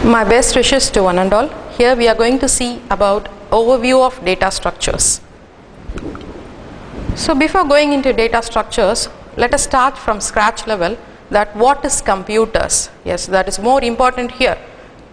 My best wishes to one and all. Here we are going to see about overview of data structures. So before going into data structures, let us start from scratch level, that what is computers. Yes, that is more important here.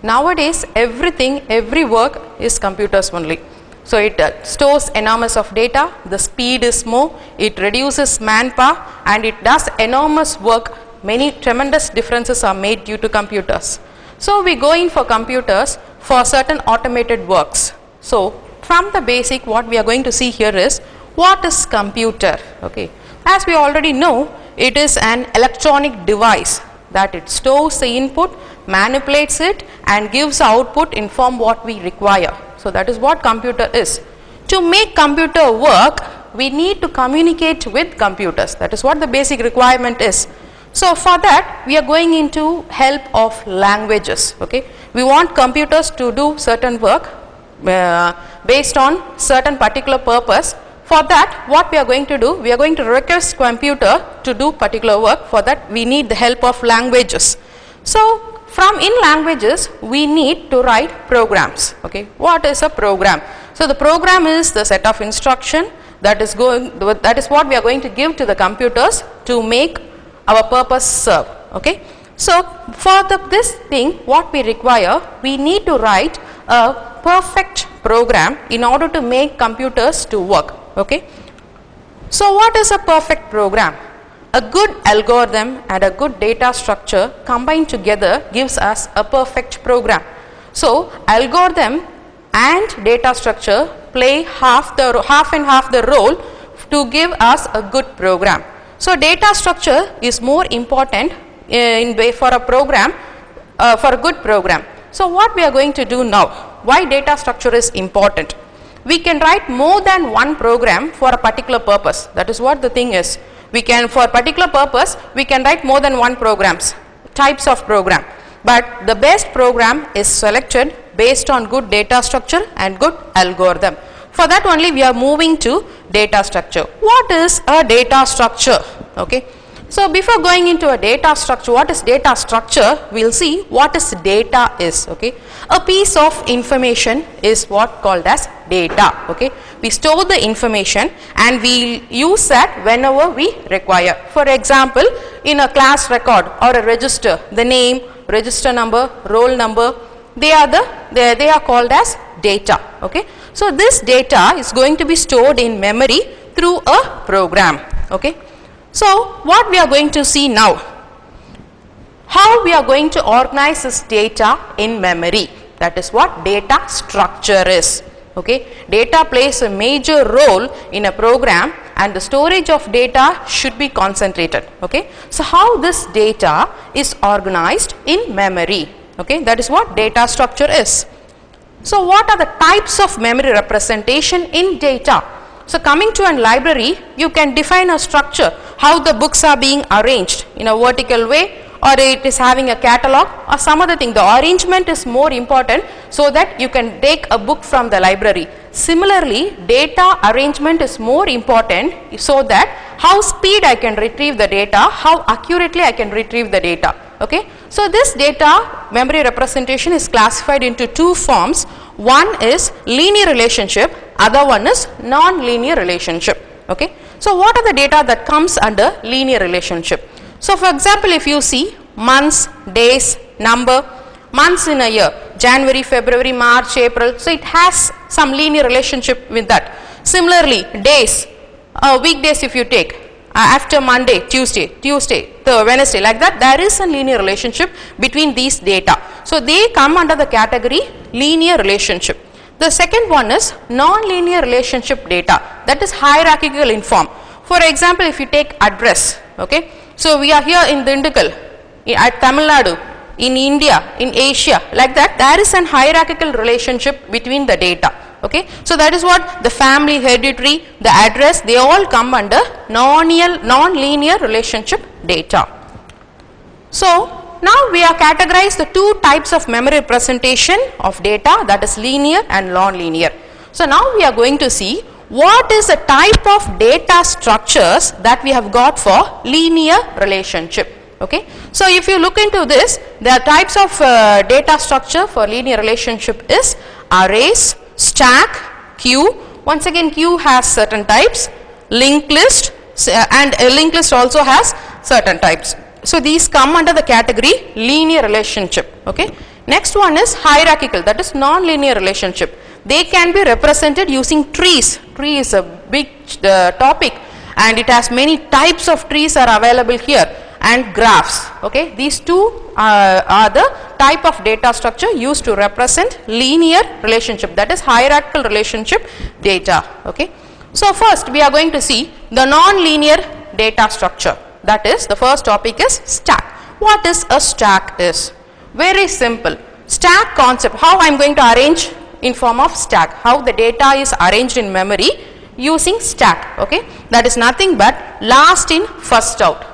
Nowadays every work is computers only. So it stores enormous of data, the speed is more, it reduces manpower and it does enormous work. Many tremendous differences are made due to computers. So we go in for computers for certain automated works. So from the basic, what we are going to see here is what is computer. Okay, as we already know, it is an electronic device that it stores the input, manipulates it and gives output in form what we require. So that is what computer is. To make computer work, we need to communicate with computers. That is what the basic requirement is. So for that we are going into help of languages. Okay, we want computers to do certain work based on certain particular purpose. For that, what we are going to do, we are going to request computer to do particular work. For that we need the help of languages. So from in languages we need to write programs. Okay, what is a program? So the program is the set of instruction that is what we are going to give to the computers to make our purpose serve. Okay, so for this thing what we require, we need to write a perfect program in order to make computers to work. Okay, so what is a perfect program? A good algorithm and a good data structure combined together gives us a perfect program. So algorithm and data structure play half and half the role to give us a good program. So data structure is more important for a program, for a good program. So what we are going to do now, why data structure is important? We can write more than one program for a particular purpose. That is what the thing is. We can, for a particular purpose, we can write more than one programs, types of program. But the best program is selected based on good data structure and good algorithm. For that only we are moving to data structure. What is a data structure? Okay, so before going into a data structure, what is data structure, we will see what is data is. Okay, a piece of information is what called as data. Okay, we store the information and we use that whenever we require. For example, in a class record or a register, the name, register number, roll number, they are called as data. Okay, so this data is going to be stored in memory through a program. Okay, so what we are going to see now, how we are going to organize this data in memory. That is what data structure is. Okay, data plays a major role in a program and the storage of data should be concentrated. Okay, so how this data is organized in memory. Okay, that is what data structure is. So what are the types of memory representation in data? So coming to a library, you can define a structure, how the books are being arranged in a vertical way, or it is having a catalog or some other thing. The arrangement is more important so that you can take a book from the library. Similarly, data arrangement is more important so that how speed I can retrieve the data, how accurately I can retrieve the data. Okay, so this data memory representation is classified into two forms. One is linear relationship, other one is non-linear relationship. Okay, so what are the data that comes under linear relationship? So for example, if you see months, days, number, months in a year, January, February, March, April, so it has some linear relationship with that. Similarly, days, weekdays if you take, after Monday, Tuesday, Wednesday, like that, there is a linear relationship between these data. So they come under the category linear relationship. The second one is non-linear relationship data, that is hierarchical in form. For example, if you take address, okay, so we are here in Dindigul, at Tamil Nadu, in India, in Asia, like that, there is an hierarchical relationship between the data. Okay, so that is what the family, hereditary, the address, they all come under non-linear relationship data. So now we are categorized the two types of memory representation of data, that is linear and non-linear. So now we are going to see what is the type of data structures that we have got for linear relationship. Okay. So if you look into this, the types of data structure for linear relationship is arrays, stack, queue. Once again, queue has certain types, linked list, and a linked list also has certain types. So these come under the category linear relationship. Okay. Next one is hierarchical, that is non-linear relationship. They can be represented using trees. Tree is a big topic, and it has many types of trees are available here, and graphs. Okay. These two are the type of data structure used to represent linear relationship, that is hierarchical relationship data. Okay. So first we are going to see the non-linear data structure, that is the first topic is stack. What is a stack is? Very simple. Stack concept, how I am going to arrange in form of stack, how the data is arranged in memory using stack. Okay. That is nothing but last in first out.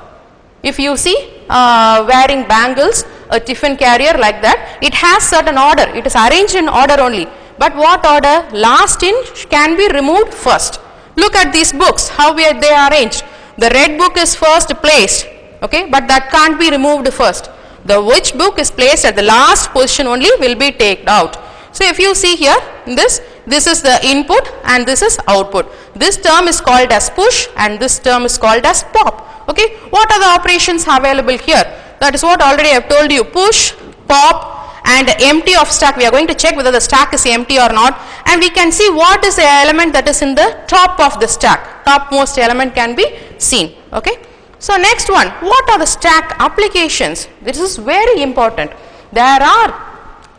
If you see wearing bangles, a tiffin carrier like that, it has certain order, it is arranged in order only, but what order? Last in can be removed first. Look at these books, how they are arranged. The red book is first placed, okay, but that can't be removed first. The which book is placed at the last position only will be taken out. So if you see here, this is the input and this is output. This term is called as push and this term is called as pop. Okay, what are the operations available here? That is what already I have told you, push, pop, and empty of stack. We are going to check whether the stack is empty or not, and we can see what is the element that is in the top of the stack. Topmost element can be seen. Okay. So next one, what are the stack applications? This is very important. There are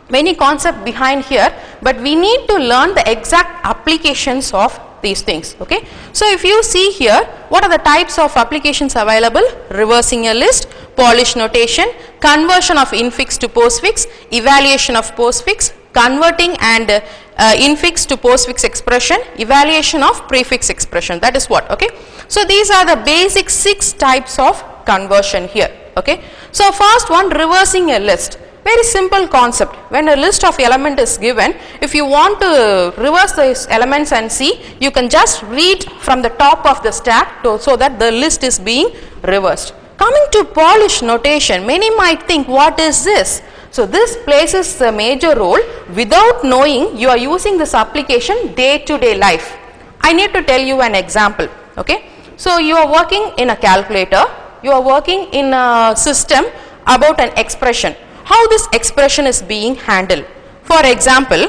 many concepts behind here, but we need to learn the exact applications of these things. Okay. So if you see here, what are the types of applications available? Reversing a list, polish notation, conversion of infix to postfix, evaluation of postfix, converting and infix to postfix expression, evaluation of prefix expression. That is what. Okay. So these are the basic 6 types of conversion here. Okay. So first one, reversing a list. Very simple concept. When a list of element is given, if you want to reverse these elements and see, you can just read from the top of the stack so that the list is being reversed. Coming to polish notation, many might think, what is this? So this plays a major role. Without knowing, you are using this application day to day life. I need to tell you an example. Okay. So you are working in a calculator, you are working in a system about an expression. How this expression is being handled. For example,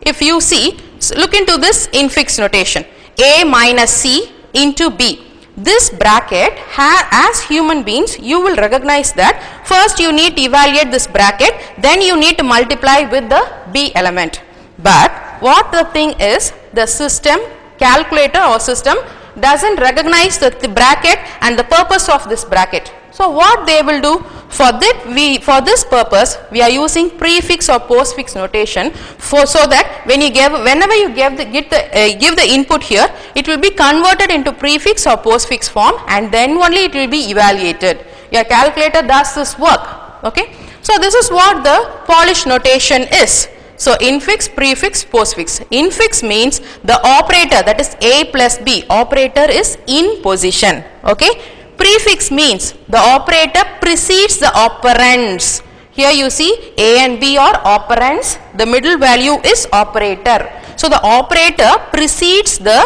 if you see, look into this infix notation, A minus C into B. This bracket, as human beings, you will recognize that first you need to evaluate this bracket, then you need to multiply with the B element. But what the thing is, the system, calculator or system doesn't recognize the bracket and the purpose of this bracket. So what they will do, for this purpose we are using prefix or postfix notation so that whenever you give the input here, it will be converted into prefix or postfix form and then only it will be evaluated. Your calculator does this work. Okay. So this is what the polish notation is. So infix, prefix, postfix. Infix means the operator, that is A plus B, operator is in position. Okay. Prefix means the operator precedes the operands. Here you see A and B are operands, the middle value is operator. So the operator precedes the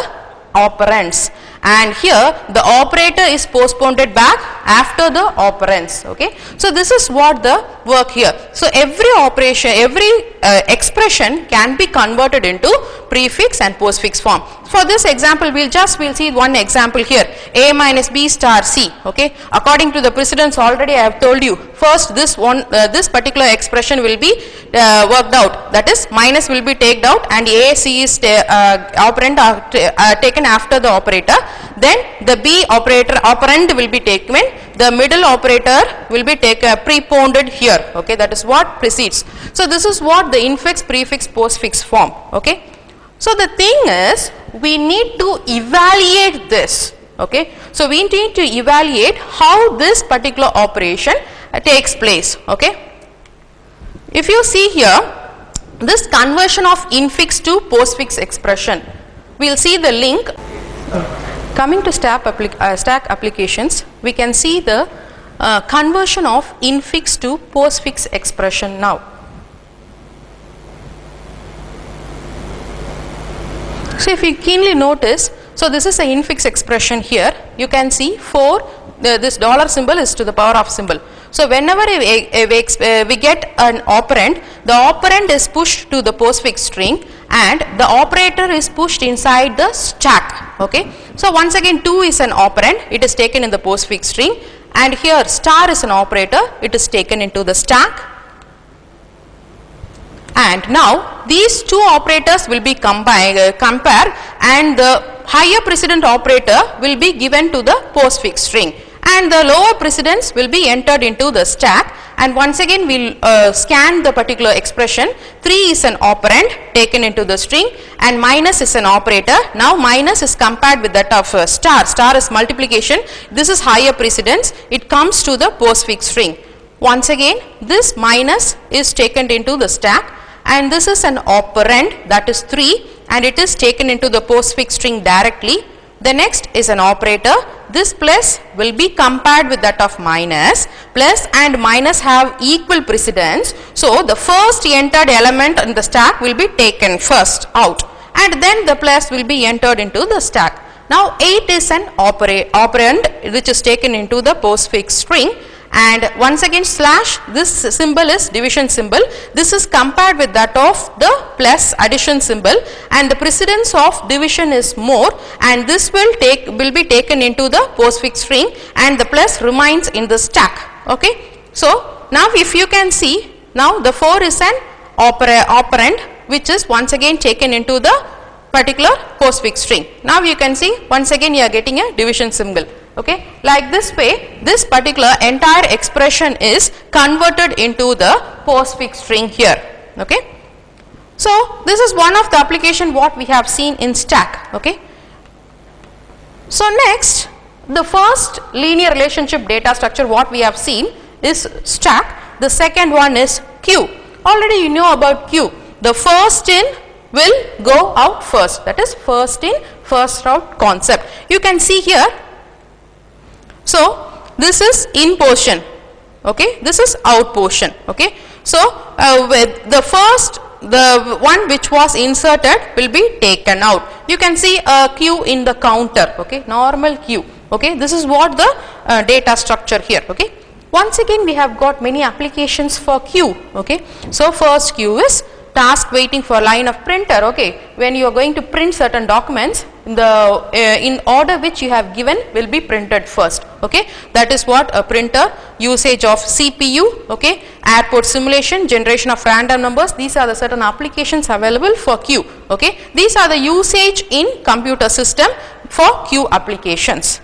operands, and here the operator is postponed back after the operands. Okay. So this is what the work here. So every operation, every expression can be converted into prefix and postfix form. For this example, we'll see one example here, A minus B star C. Okay. According to the precedence already I have told you, first this particular expression will be worked out, that is minus will be taken out and A, C is operand taken after the operator, then the B operand will be taken, the middle operator will be preponed here. Okay. That is what precedes. So this is what the infix, prefix, postfix form. Okay. So the thing is, we need to evaluate this. Okay. So we need to evaluate how this particular operation takes place. Okay. If you see here, this conversion of infix to postfix expression, we will see the link. Coming to stack applications, we can see the conversion of infix to postfix expression now. So if you keenly notice, so this is the infix expression here. You can see 4, this dollar symbol is to the power of symbol. So whenever we get an operand, the operand is pushed to the postfix string and the operator is pushed inside the stack. Okay. So once again 2 is an operand, it is taken in the postfix string, and here star is an operator, it is taken into the stack. And now these two operators will be compared, and the higher precedent operator will be given to the postfix string and the lower precedence will be entered into the stack, and once again we will scan the particular expression. 3 is an operand taken into the string and minus is an operator. Now minus is compared with that of star. Star is multiplication. This is higher precedence. It comes to the postfix string. Once again this minus is taken into the stack, and this is an operand, that is 3, and it is taken into the postfix string directly. The next is an operator. This plus will be compared with that of minus. Plus and minus have equal precedence. So the first entered element in the stack will be taken first out, and then the plus will be entered into the stack. Now 8 is an operand which is taken into the postfix string, and once again slash, this symbol is division symbol. This is compared with that of the plus addition symbol, and the precedence of division is more, and this will be taken into the postfix string and the plus remains in the stack. Okay. So now if you can see, now the 4 is an operand which is once again taken into the particular postfix string. Now you can see once again you are getting a division symbol. Okay, like this way this particular entire expression is converted into the postfix string here. Okay, so this is one of the application what we have seen in stack. Okay, so next the first linear relationship data structure what we have seen is stack. The second one is queue. Already you know about queue. The first in will go out first, that is first in first out concept. You can see here. So this is in portion, okay, this is out portion. Okay, so with the one which was inserted will be taken out. You can see a queue in the counter. Okay, normal queue. Okay, this is what the data structure here. Okay, once again we have got many applications for queue. Okay, so first queue is task waiting for line of printer. Okay, when you are going to print certain documents, the in order which you have given will be printed first. Okay, that is what a printer, usage of CPU. Okay, airport simulation, generation of random numbers. These are the certain applications available for queue. Okay, these are the usage in computer system for queue applications.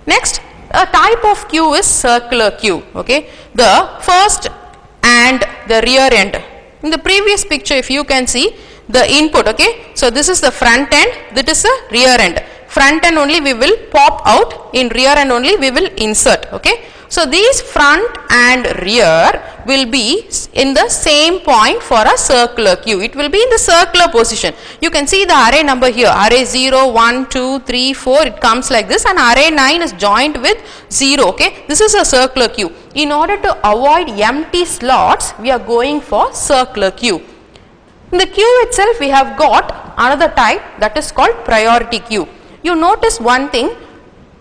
Next, a type of queue is circular queue. Okay, the first and the rear end. In the previous picture if you can see the input. Okay, so this is the front end, that is the rear end. Front end only we will pop out, in rear end only we will insert. Okay, so these front and rear will be in the same point for a circular queue. It will be in the circular position. You can see the array number here, array 0, 1, 2, 3, 4, it comes like this, and array 9 is joined with 0. Okay, this is a circular queue. In order to avoid empty slots, we are going for circular queue. In the queue itself we have got another type, that is called priority queue. You notice one thing,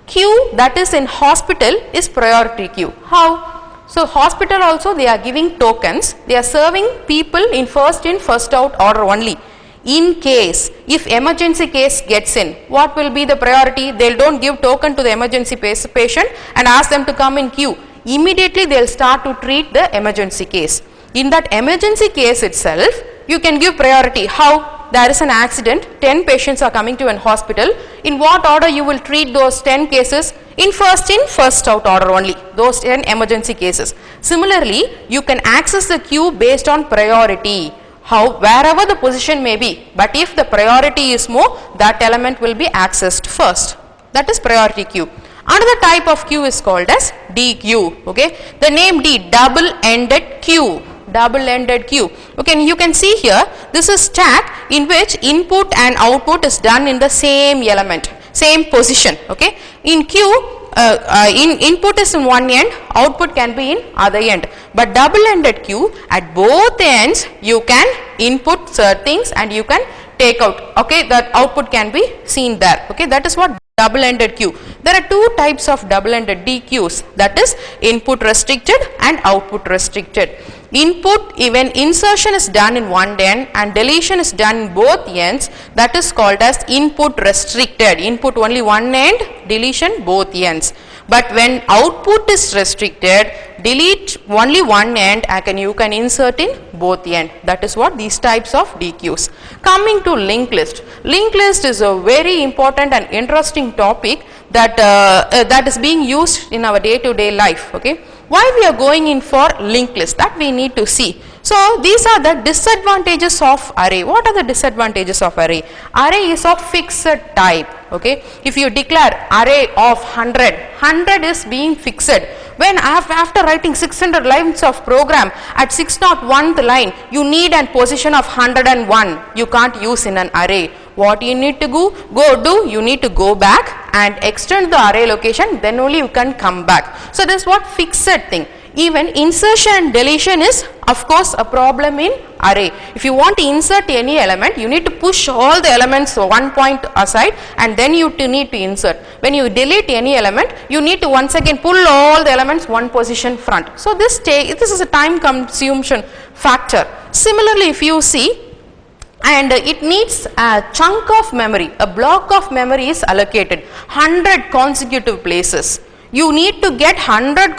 queue that is in hospital is priority queue. How? So hospital also they are giving tokens, they are serving people in first out order only. In case if emergency case gets in, what will be the priority? They don't give token to the emergency patient and ask them to come in queue. Immediately they will start to treat the emergency case. In that emergency case itself, you can give priority. How? There is an accident, 10 patients are coming to an hospital. In what order you will treat those 10 cases? In first out order only, those 10 emergency cases. Similarly, you can access the queue based on priority. How? Wherever the position may be, but if the priority is more, that element will be accessed first. That is priority queue. Another type of queue is called as D queue. Okay, the name D, double-ended queue. Double-ended queue. Okay, you can see here this is stack in which input and output is done in the same element, same position. Okay, in queue input is in one end, output can be in other end. But double-ended queue, at both ends you can input certain things and you can take out. Okay, that output can be seen there. Okay, that is what double-ended queue. There are two types of double-ended DQs, that is input restricted and output restricted. Input, when insertion is done in one end and deletion is done in both ends, that is called as input restricted. Input only one end, deletion both ends. But when output is restricted, delete only one end and you can insert in both end. That is what these types of DQs. Coming to linked list. Linked list is a very important and interesting topic that that is being used in our day-to-day life. Okay, why we are going in for linked list, that we need to see. So these are the disadvantages of array. What are the disadvantages of array? Array is of fixed type. Okay, if you declare array of 100 is being fixed. When after writing 600 lines of program, at 601th line you need a position of 101, you can't use in an array. What you need to do, you need to go back and extend the array location, then only you can come back. So this is what fixed thing. Even insertion and deletion is of course a problem in array. If you want to insert any element, you need to push all the elements one point aside and then you need to insert. When you delete any element, you need to once again pull all the elements one position front. So this is a time consumption factor. Similarly, if you see, and it needs a chunk of memory, a block of memory is allocated, 100 consecutive places. You need to get 100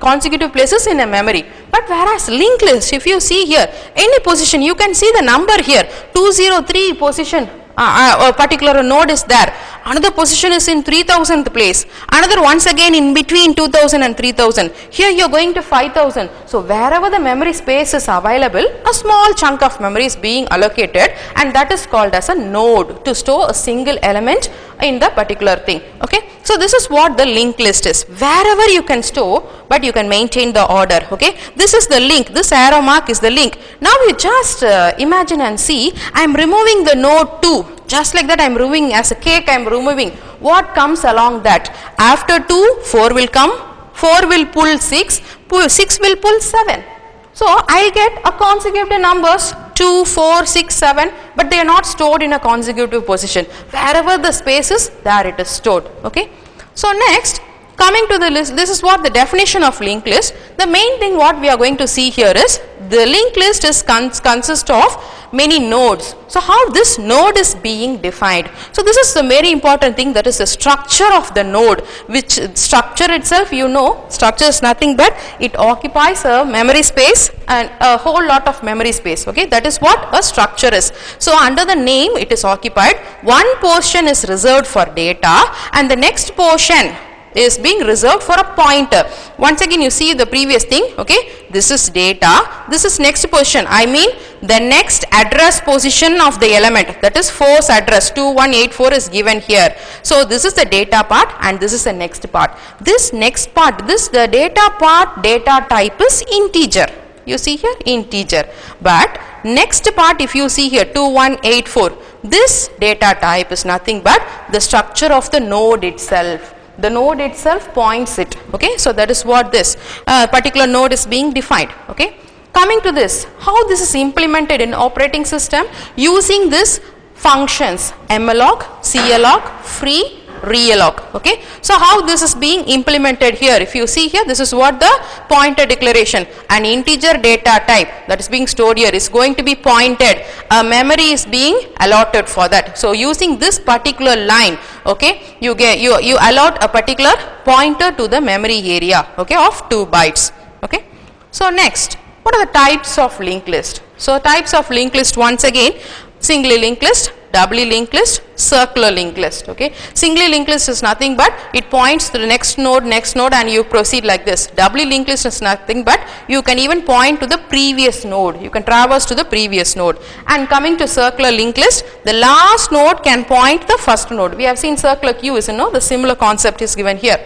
consecutive places in a memory. But whereas linked list, if you see here, any position, you can see the number here, 203 position, a particular node is there. Another position is in 3000th place. Another once again in between 2000 and 3000. Here you are going to 5000. So wherever the memory space is available, a small chunk of memory is being allocated and that is called as a node to store a single element in the particular thing. Okay. So this is what the linked list is. Wherever you can store, but you can maintain the order. Okay. This is the link. This arrow mark is the link. Now you just imagine and see, I am removing the node 2. Just like that I am removing as a cake, I am removing. What comes along that? After 2, 4 will come, 4 will pull 6 will pull 7. So I will get a consecutive numbers 2, 4, 6, 7, but they are not stored in a consecutive position. Wherever the space is, there it is stored. Okay. So next, coming to the list, this is what the definition of linked list. The main thing what we are going to see here is the linked list is consists of many nodes. So how this node is being defined? So this is the very important thing, that is the structure of the node, which structure itself, you know, structure is nothing but it occupies a memory space and a whole lot of memory space. Okay, that is what a structure is. So under the name it is occupied, one portion is reserved for data and the next portion is being reserved for a pointer. Once again you see the previous thing. Okay, this is data, this is next position, I mean the next address position of the element, that is force address 2184 is given here. So this is the data part and this is the next part. This next part, the data part, data type is integer. You see here integer, but next part if you see here 2184, this data type is nothing but the structure of the node itself. The node itself points it. Okay, so that is what this particular node is being defined. Okay, coming to this, how this is implemented in operating system using this functions malloc, calloc, free, realloc. Okay, so how this is being implemented here? If you see here, this is what the pointer declaration, an integer data type that is being stored here is going to be pointed, a memory is being allotted for that. So using this particular line, okay, you allot a particular pointer to the memory area, okay, of 2 bytes. Okay, so next, what are the types of linked list? So types of linked list, once again, singly linked list, doubly linked list, circular linked list. Okay, singly linked list is nothing but it points to the next node and you proceed like this. Doubly linked list is nothing but you can even point to the previous node, you can traverse to the previous node. And coming to circular linked list, the last node can point the first node. We have seen circular queue is, the similar concept is given here.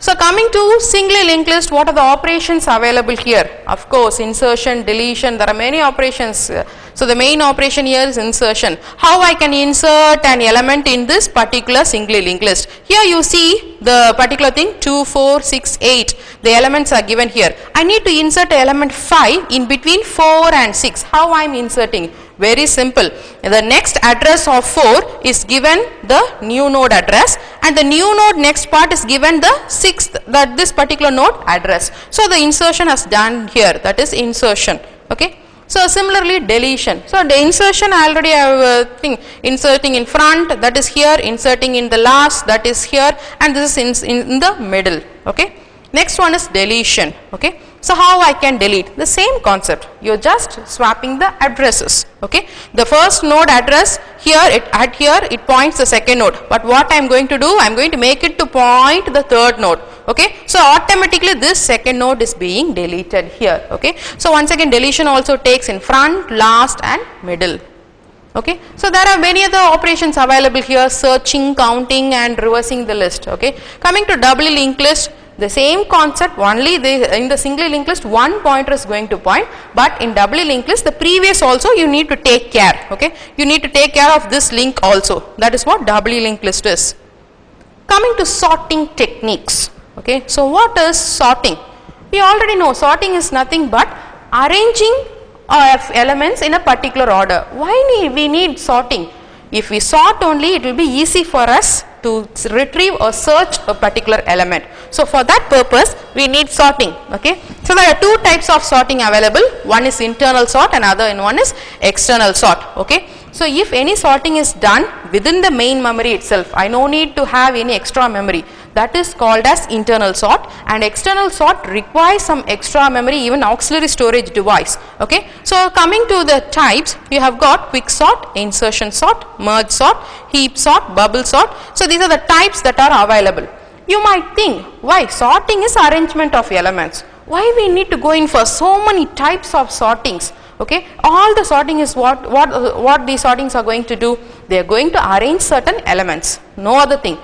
So So coming to singly linked list, what are the operations available here? Of course, insertion, deletion, there are many operations. So the main operation here is insertion. How I can insert an element in this particular singly linked list? Here you see the particular thing 2, 4, 6, 8. The elements are given here. I need to insert element 5 in between 4 and 6. How I am inserting? Very simple. The next address of 4 is given the new node address, and the new node next part is given the 6th, that this particular node address. So the insertion has done here, that is insertion. Okay. So similarly deletion. So the insertion I already have inserting in front, that is here, inserting in the last, that is here, and this is in the middle. Okay. Next one is deletion. Okay. So how I can delete? The same concept. You are just swapping the addresses. Okay. The first node address here, it points the second node. But what I am going to do? I am going to make it to point the third node. Okay. So automatically this second node is being deleted here. Okay. So once again deletion also takes in front, last and middle. Okay. So there are many other operations available here, searching, counting and reversing the list. Okay. Coming to doubly linked list, the same concept, only in the singly linked list one pointer is going to point, but in doubly linked list the previous also you need to take care. Okay. You need to take care of this link also. That is what doubly linked list is. Coming to sorting techniques. Okay. So what is sorting? We already know sorting is nothing but arranging of elements in a particular order. Why we need sorting? If we sort only, it will be easy for us to retrieve or search a particular element. So for that purpose we need sorting. Okay. So there are two types of sorting available. One is internal sort and other one is external sort. Okay. So if any sorting is done within the main memory itself, I no need to have any extra memory. That is called as internal sort, and external sort requires some extra memory, even auxiliary storage device. Okay. So coming to the types, you have got quick sort, insertion sort, merge sort, heap sort, bubble sort. So these are the types that are available. You might think, why sorting is arrangement of elements? Why we need to go in for so many types of sortings? Okay, all the sorting is what these sortings are going to do. They are going to arrange certain elements. No other thing.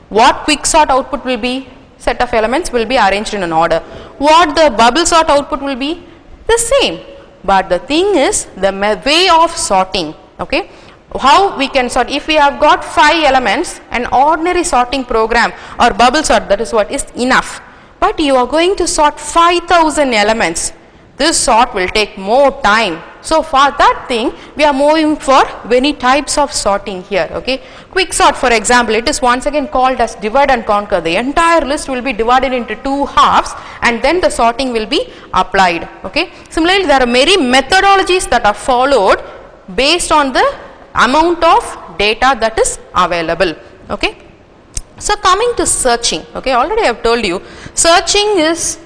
What quick sort output will be? Set of elements will be arranged in an order. What the bubble sort output will be? The same. But the thing is the way of sorting. Okay. How we can sort? If we have got 5 elements, an ordinary sorting program or bubble sort, that is what is enough. But you are going to sort 5,000 elements. This sort will take more time. So for that thing we are moving for many types of sorting here. Okay. Quick sort, for example, it is once again called as divide and conquer. The entire list will be divided into 2 halves and then the sorting will be applied. Okay. Similarly, there are many methodologies that are followed based on the amount of data that is available. Okay. So coming to searching, okay, already I have told you searching is,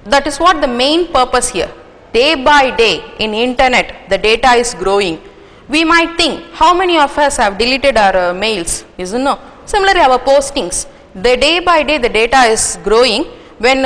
that is what the main purpose here. Day by day in internet the data is growing. We might think how many of us have deleted our mails, isn't no? Similarly our postings, the day by day the data is growing. When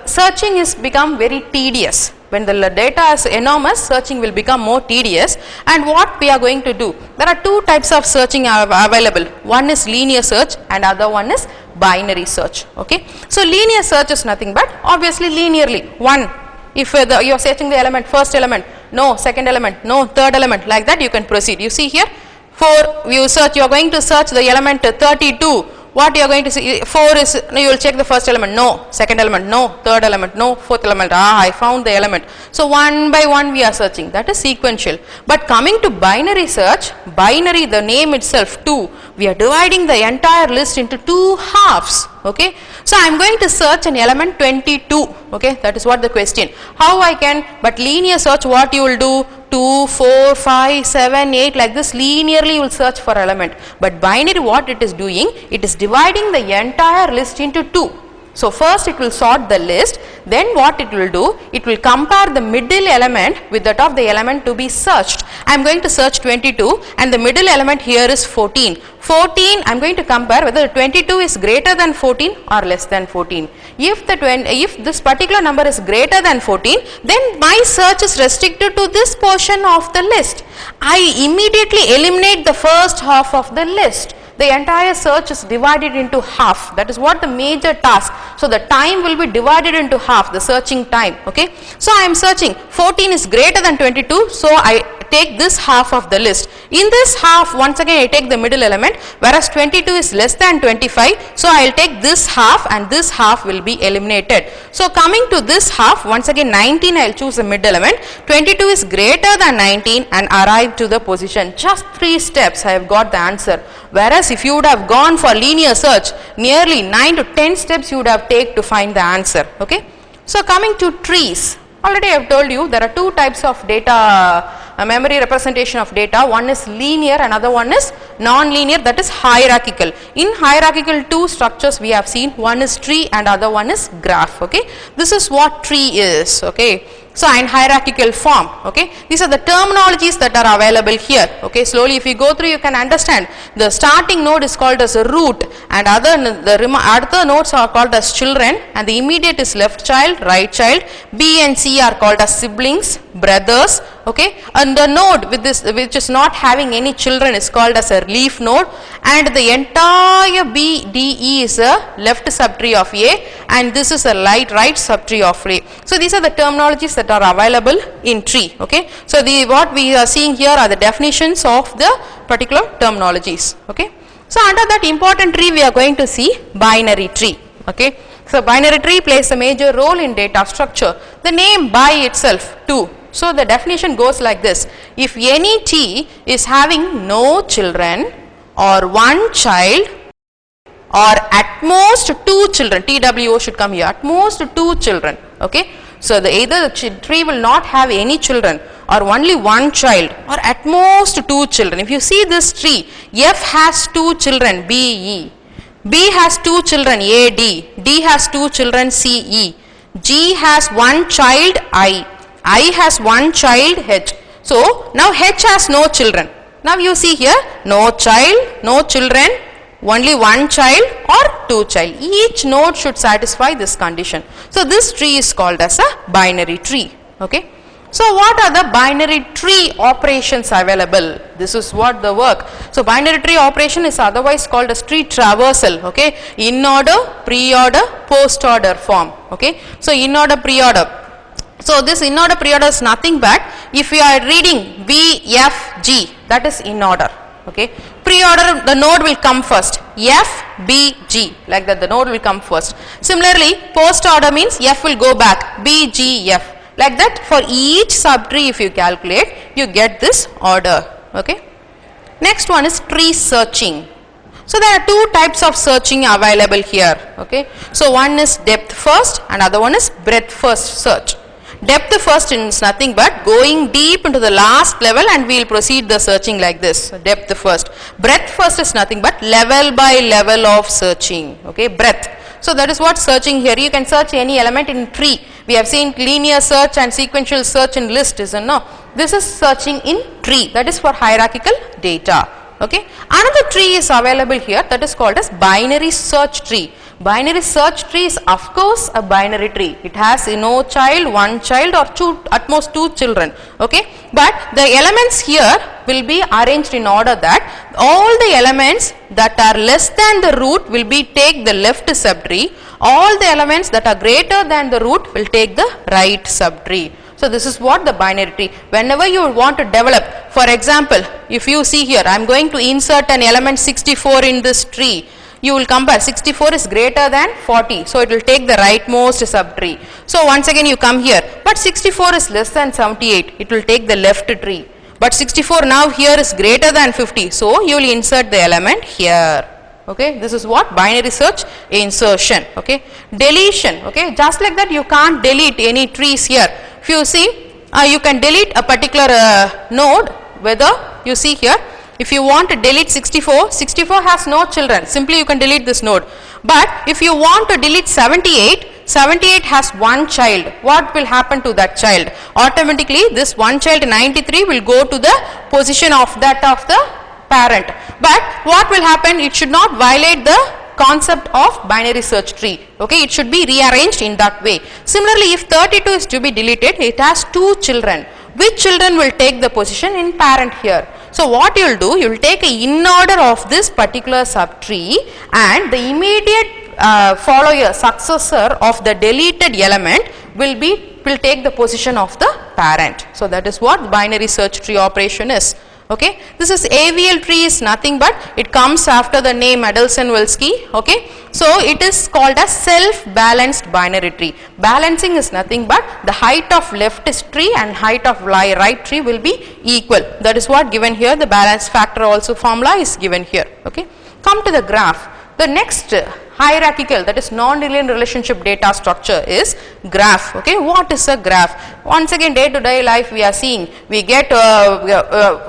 searching is become very tedious, when the data is enormous, searching will become more tedious. And what we are going to do? There are 2 types of searching available. One is linear search and other one is binary search. Okay. So linear search is nothing but obviously linearly. One, if you are searching the element, first element, no, second element, no, third element, like that you can proceed. You see here, 4 you search, you are going to search the element 32. What you are going to see? 4 is, no, you will check the first element, no, second element, no, third element, no, fourth element, I found the element. So one by one we are searching, that is sequential. But coming to binary search, binary, the name itself 2, we are dividing the entire list into 2 halves. Okay. So I am going to search an element 22. Okay. That is what the question. How I can, but linear search, what you will do? 2, 4, 5, 7, 8, like this linearly you will search for element. But binary, what it is doing? It is dividing the entire list into 2. So first it will sort the list, then what it will do? It will compare the middle element with that of the element to be searched. I am going to search 22 and the middle element here is 14. 14, I am going to compare whether 22 is greater than 14 or less than 14. If this particular number is greater than 14, then my search is restricted to this portion of the list. I immediately eliminate the first half of the list. the entire search is divided into half. That is what the major task. So the time will be divided into half, the searching time. Okay. So I am searching 14 is greater than 22, so I take this half of the list. In this half, once again I take the middle element, whereas 22 is less than 25, so I will take this half and this half will be eliminated. So coming to this half, once again 19 I will choose the mid element, 22 is greater than 19 and arrive to the position. Just 3 steps I have got the answer. Whereas if you would have gone for linear search, nearly 9 to 10 steps you would have taken to find the answer. Okay. So coming to trees, already I have told you there are 2 types of data, memory representation of data. One is linear, another one is non-linear, that is hierarchical. In hierarchical 2 structures we have seen, one is tree and other one is graph. Okay. This is what tree is. Okay. So in hierarchical form, okay, these are the terminologies that are available here. Okay, slowly if you go through you can understand. The starting node is called as a root and other nodes are called as children, and the immediate is left child, right child. B and C are called as siblings, brothers. Okay, and the node with this which is not having any children is called as a leaf node, and the entire B, D, E is a left subtree of A, and this is a right subtree of A. So these are the terminologies that are available in tree. Okay, so what we are seeing here are the definitions of the particular terminologies. Okay, so under that important tree we are going to see binary tree. Okay, so binary tree plays a major role in data structure. The name by itself 2. So the definition goes like this: if any T is having no children or one child or at most 2 children, TWO should come here, at most 2 children. Okay, so either the tree will not have any children or only one child or at most 2 children. If you see this tree, F has 2 children, BE, B has 2 children, AD, D has 2 children, CE, G has 1 child, I has 1 child, H. So now H has no children. Now you see here, no child, no children, only 1 child or 2 child. Each node should satisfy this condition. So this tree is called as a binary tree. Okay. So what are the binary tree operations available? This is what the work. So binary tree operation is otherwise called as tree traversal. Okay. In order, pre-order, post-order form. Okay. So in order, pre-order. So this in order pre-order is nothing but if you are reading B, F, G, that is in order. Okay. Pre-order, the node will come first, F, B, G, like that the node will come first. Similarly, post-order means F will go back, B, G, F, like that for each subtree if you calculate, you get this order. Okay. Next one is tree searching. So there are 2 types of searching available here. Okay. So one is depth first and other one is breadth first search. Depth first is nothing but going deep into the last level and we will proceed the searching like this, depth first. Breadth first is nothing but level by level of searching. Okay, breadth. So that is what searching here. You can search any element in tree. We have seen linear search and sequential search in list, isn't no? This is searching in tree, that is for hierarchical data. Okay. Another tree is available here, that is called as binary search tree. Binary search tree is of course a binary tree. It has no child, 1 child or at most 2 children. Okay. But the elements here will be arranged in order that all the elements that are less than the root will be take the left subtree. All the elements that are greater than the root will take the right subtree. So this is what the binary tree. Whenever you want to develop, for example, if you see here, I am going to insert an element 64 in this tree. You will compare 64 is greater than 40. So it will take the rightmost subtree. So once again you come here, but 64 is less than 78. It will take the left tree. But 64 now here is greater than 50. So you will insert the element here. Okay, this is what binary search insertion. Okay, deletion. Okay, just like that you can't delete any trees here. If you see, you can delete a particular node, whether you see here, if you want to delete 64, 64 has no children, simply you can delete this node. But if you want to delete 78, 78 has 1 child, what will happen to that child? Automatically this 1 child 93 will go to the position of that of the parent. But what will happen? It should not violate the concept of binary search tree. Okay, it should be rearranged in that way. Similarly, if 32 is to be deleted, it has 2 children. which children will take the position in parent here. So what you will do, you will take a in order of this particular subtree and the immediate follower, successor of the deleted element will take the position of the parent. So that is what binary search tree operation is. Okay, this is AVL tree is nothing but it comes after the name Adelson-Wilsky. Okay, so it is called as self-balanced binary tree. Balancing is nothing but the height of leftist tree and height of right tree will be equal. That is what given here. The balance factor also formula is given here. Okay, come to the graph. The next hierarchical, that is non-linear relationship data structure is graph. Okay, what is a graph? Once again, day to day life we are seeing, we get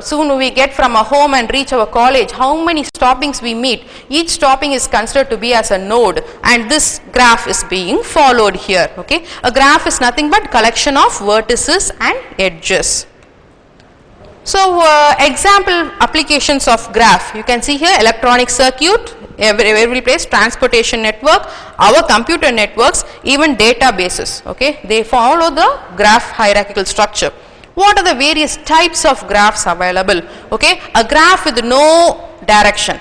soon we get from a home and reach our college, how many stoppings we meet, each stopping is considered to be as a node and this graph is being followed here. Okay, a graph is nothing but collection of vertices and edges. So example applications of graph, you can see here electronic circuit, every place, transportation network, our computer networks, even databases. Okay, they follow the graph hierarchical structure. What are the various types of graphs available? Okay, a graph with no direction.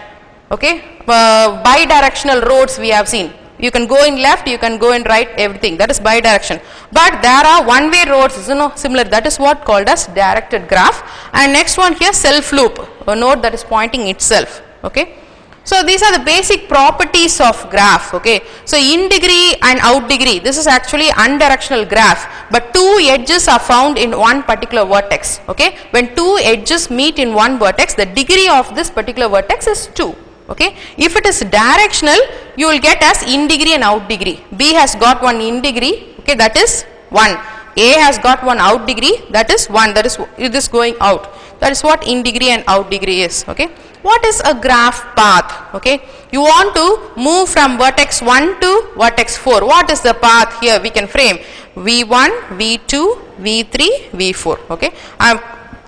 Okay, bidirectional roads we have seen. You can go in left, you can go in right, everything, that is bidirection. But there are one-way roads, similar, that is what called as directed graph. And next one here, self loop, a node that is pointing itself. Okay, so these are the basic properties of graph. Okay, so in degree and out degree, this is actually unidirectional graph, but two edges are found in one particular vertex. Okay, when two edges meet in one vertex, the degree of this particular vertex is 2. Okay, if it is directional, you will get as in degree and out degree. B has got one in degree, okay, that is 1. A has got one out degree, that is 1, that is this going out. That is what in degree and out degree is. Okay, what is a graph path? Okay, you want to move from vertex 1 to vertex 4. What is the path here? We can frame V1, V2, V3, V4. Okay, I am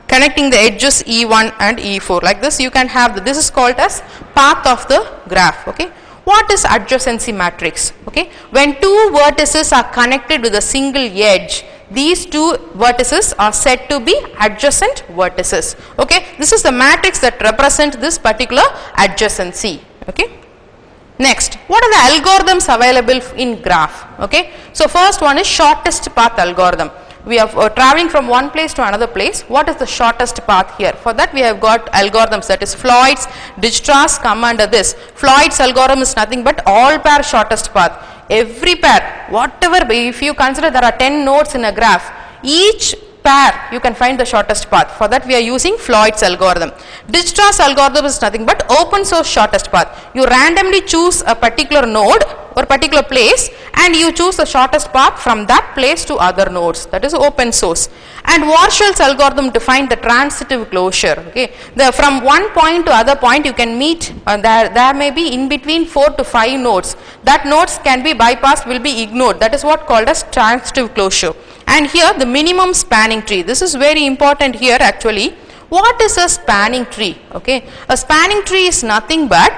connecting the edges E1 and E4 like this. You can have this is called as path of the graph. Okay, what is adjacency matrix? Okay, when two vertices are connected with a single edge, these two vertices are said to be adjacent vertices. Okay, this is the matrix that represent this particular adjacency. Okay, next, what are the algorithms available in graph? Okay, so first one is shortest path algorithm. We are traveling from one place to another place. What is the shortest path here? For that we have got algorithms, that is Floyd's, Dijkstra's come under this. Floyd's algorithm is nothing but all pair shortest path. Every pair, whatever, if you consider there are 10 nodes in a graph, each pair you can find the shortest path. For that we are using Floyd's algorithm. Dijkstra's algorithm is nothing but open source shortest path. You randomly choose a particular node or particular place and you choose the shortest path from that place to other nodes, that is open source. And Warshall's algorithm defined the transitive closure. Okay, from one point to other point you can meet, there may be in between 4 to 5 nodes. That nodes can be bypassed, will be ignored. That is what called as transitive closure. And here the minimum spanning tree, this is very important here actually. What is a spanning tree? Okay, a spanning tree is nothing but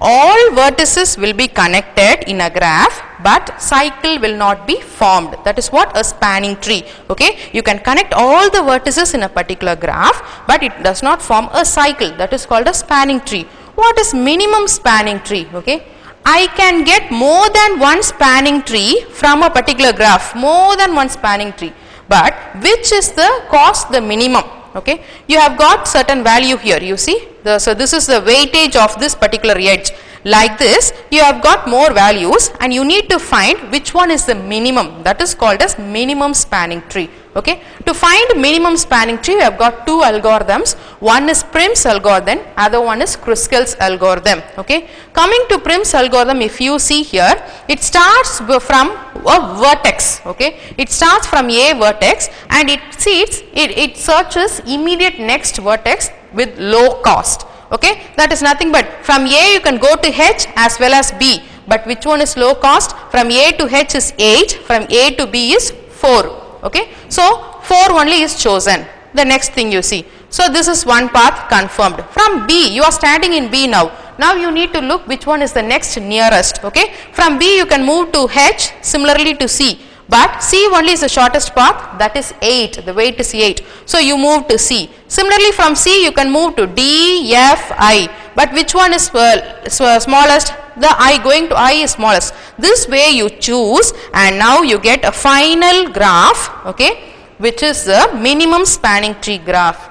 all vertices will be connected in a graph but cycle will not be formed. That is what a spanning tree. Okay, you can connect all the vertices in a particular graph but it does not form a cycle. That is called a spanning tree. What is minimum spanning tree? Okay, I can get more than one spanning tree from a particular graph, more than one spanning tree, but which is the cost the minimum? Okay, you have got certain value here, you see, so this is the weightage of this particular edge. Like this, you have got more values and you need to find which one is the minimum. That is called as minimum spanning tree. Okay, to find minimum spanning tree, we have got two algorithms. One is Prim's algorithm, other one is Kruskal's algorithm. Okay, coming to Prim's algorithm, if you see here, it starts from a vertex. Okay, it starts from a vertex and it searches immediate next vertex with low cost. Okay, that is nothing but from A you can go to H as well as B, but which one is low cost? From A to H is 8, from A to B is 4. Okay, so 4 only is chosen. The next thing you see, so this is one path confirmed. From B, you are standing in B now. Now you need to look which one is the next nearest. Okay, from B you can move to H, similarly to C. but C only is the shortest path, that is 8, the weight is 8. So you move to C. Similarly from C you can move to D, F, I, but which one is smallest? The I, going to I is smallest. This way you choose, and now you get a final graph, okay, which is the minimum spanning tree graph.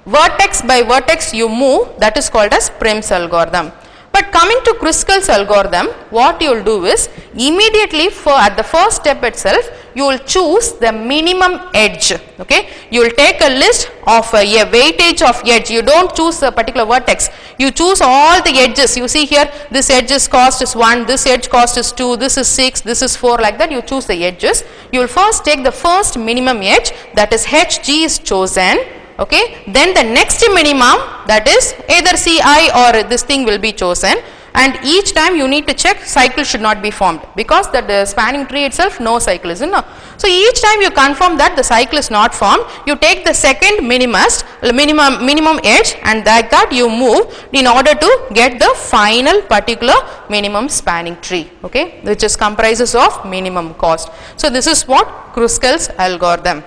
Vertex by vertex you move, that is called as Prim's algorithm. But coming to Kruskal's algorithm, what you will do is, immediately at the first step itself, you will choose the minimum edge, okay. You will take a list of a weightage of edge. You don't choose a particular vertex. You choose all the edges. You see here, this edge's cost is 1, this edge cost is 2, this is 6, this is 4, like that you choose the edges. You will first take the first minimum edge, that is HG is chosen. Okay, then the next minimum, that is either Ci or this thing will be chosen, and each time you need to check cycle should not be formed, because the spanning tree itself no cycle is in. So each time you confirm that the cycle is not formed, you take the second minimum edge, and like that you move in order to get the final particular minimum spanning tree, okay, which is comprises of minimum cost. So this is what Kruskal's algorithm.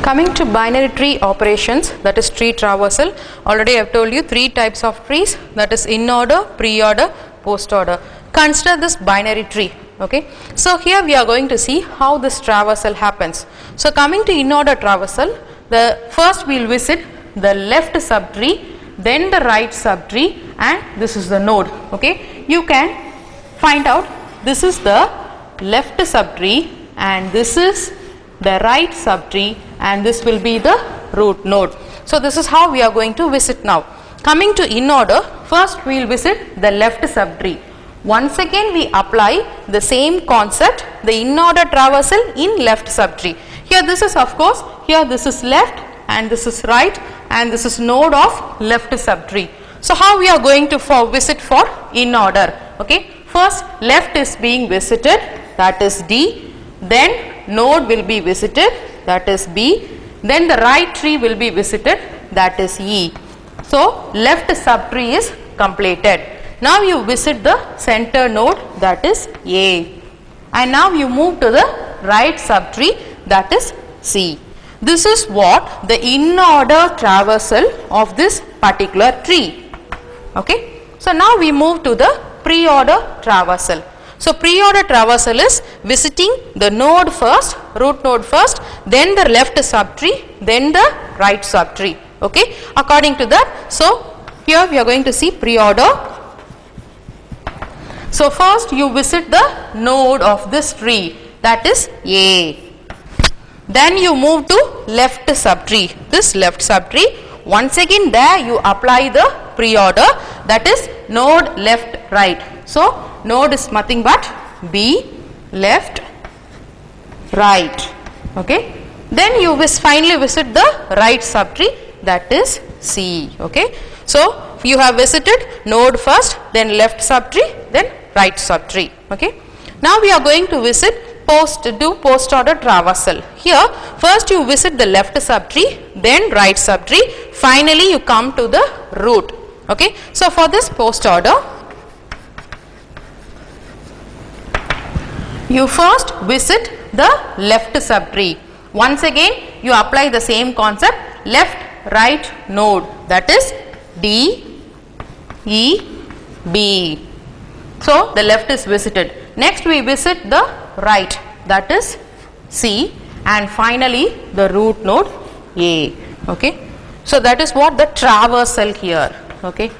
Coming to binary tree operations, that is tree traversal, already I have told you 3 types of trees, that is in order, pre-order, post-order. Consider this binary tree, okay. So here we are going to see how this traversal happens. So coming to in order traversal, first we will visit the left subtree, then the right subtree, and this is the node, okay. You can find out this is the left subtree and this is the right subtree, and this will be the root node. So this is how we are going to visit now. Coming to in order, first we will visit the left subtree. Once again we apply the same concept, the in order traversal in left subtree. Here this is, of course, here this is left and this is right, and this is node of left subtree. So how we are going to visit for in order, okay. First left is being visited, that is D, then node will be visited, that is B, then the right tree will be visited, that is E. So left subtree is completed. Now you visit the center node, that is A, and now you move to the right subtree, that is C. This is what the in order traversal of this particular tree, okay. So now we move to the pre-order traversal. So pre-order traversal is visiting the node first, root node first, then the left subtree, then the right subtree, okay. According to that, so here we are going to see pre-order. So first you visit the node of this tree, that is A. Then you move to left subtree, this left subtree. Once again there you apply the pre-order, that is node left right. So node is nothing but B, left, right, okay. Then you finally visit the right subtree, that is C, okay. So you have visited node first, then left subtree, then right subtree, okay. Now we are going to visit post order traversal. Here first you visit the left subtree, then right subtree, finally you come to the root, okay. So for this post order, you first visit the left subtree. Once again you apply the same concept, left right node, that is D, E, B. So the left is visited. Next we visit the right, that is C, and finally the root node A, okay. So that is what the traversal here, okay.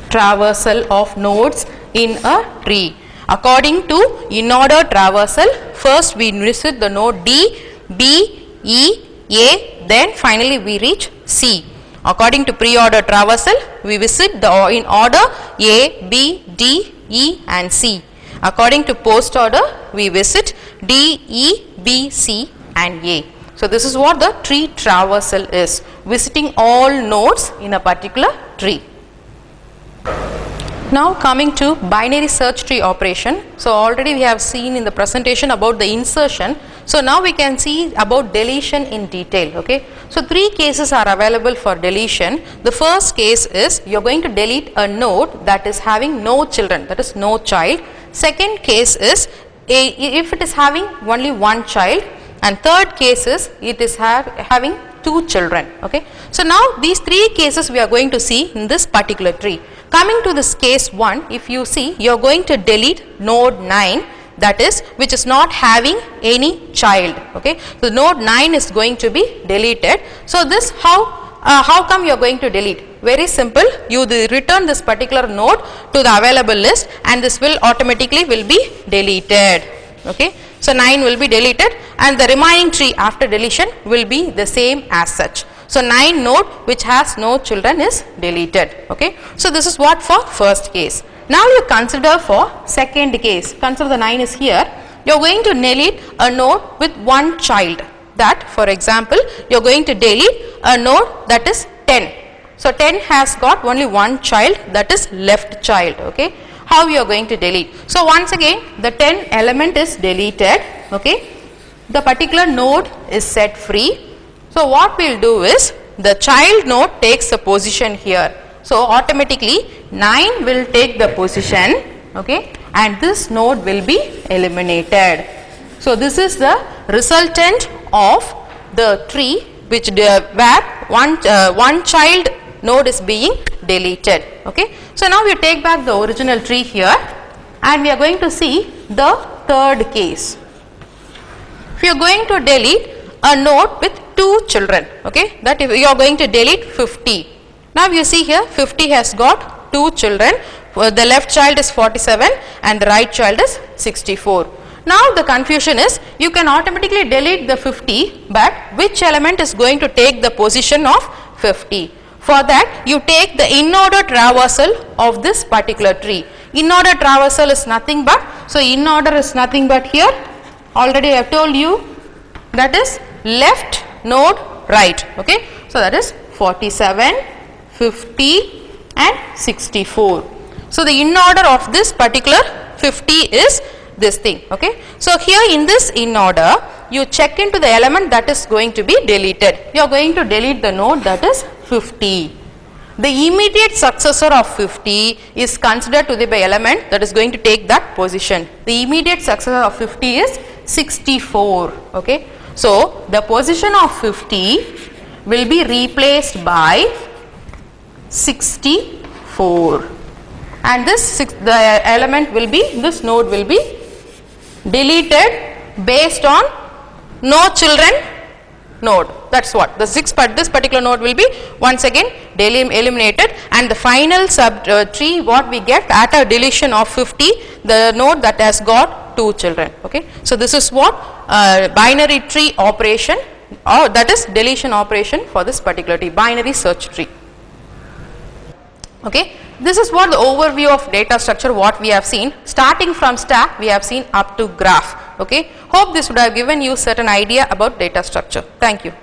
Traversal of nodes in a tree. According to in order traversal, first we visit the node D, B, E, A, then finally we reach C. According to pre-order traversal, we visit the in order A, B, D, E and C. According to post order, we visit D, E, B, C and A. So this is what the tree traversal is, visiting all nodes in a particular tree. Now coming to binary search tree operation. So already we have seen in the presentation about the insertion. So now we can see about deletion in detail, okay. So 3 cases are available for deletion. The first case is you are going to delete a node that is having no children, that is no child. Second case is if it is having only one child, and third case is it is having two children. Okay. So now these three cases we are going to see in this particular tree. Coming to this case 1, if you see, you are going to delete node 9, that is which is not having any child. Okay. So node 9 is going to be deleted. So this how come you are going to delete? Very simple, you return this particular node to the available list and this will automatically will be deleted. Okay. So 9 will be deleted and the remaining tree after deletion will be the same as such. So 9 node which has no children is deleted. Okay. So this is what for first case. Now you consider for second case, consider the 9 is here, you are going to delete a node with one child. That for example, you are going to delete a node that is 10. So 10 has got only one child, that is left child. Okay. How you are going to delete? So once again the 10 element is deleted. Okay. The particular node is set free. So what we will do is the child node takes a position here. So automatically 9 will take the position. Okay. And this node will be eliminated. So this is the resultant of the tree which where one child node is being deleted. Okay. So now we take back the original tree here and we are going to see the third case. If you are going to delete a node with two children, okay, that if you are going to delete 50. Now you see here 50 has got two children, the left child is 47 and the right child is 64. Now the confusion is you can automatically delete the 50, but which element is going to take the position of 50? For that you take the in-order traversal of this particular tree. In-order traversal is nothing but, so in-order is nothing but here, already I have told you, that is left node right. Okay. So that is 47, 50 and 64. So the in-order of this particular 50 is this thing. Okay. So here in this in-order you check into the element that is going to be deleted. You are going to delete the node that is 50. The immediate successor of 50 is considered to be the element that is going to take that position. The immediate successor of 50 is 64. Okay. So the position of 50 will be replaced by 64 and the element will be, this node will be deleted based on no children node. That is what this particular node will be once again eliminated, and the final sub tree what we get at a deletion of 50, the node that has got two children. Okay. So this is what binary tree operation, or that is deletion operation for this particular tree, binary search tree. Okay. This is what the overview of data structure what we have seen, starting from stack we have seen up to graph. Okay. Hope this would have given you certain idea about data structure. Thank you.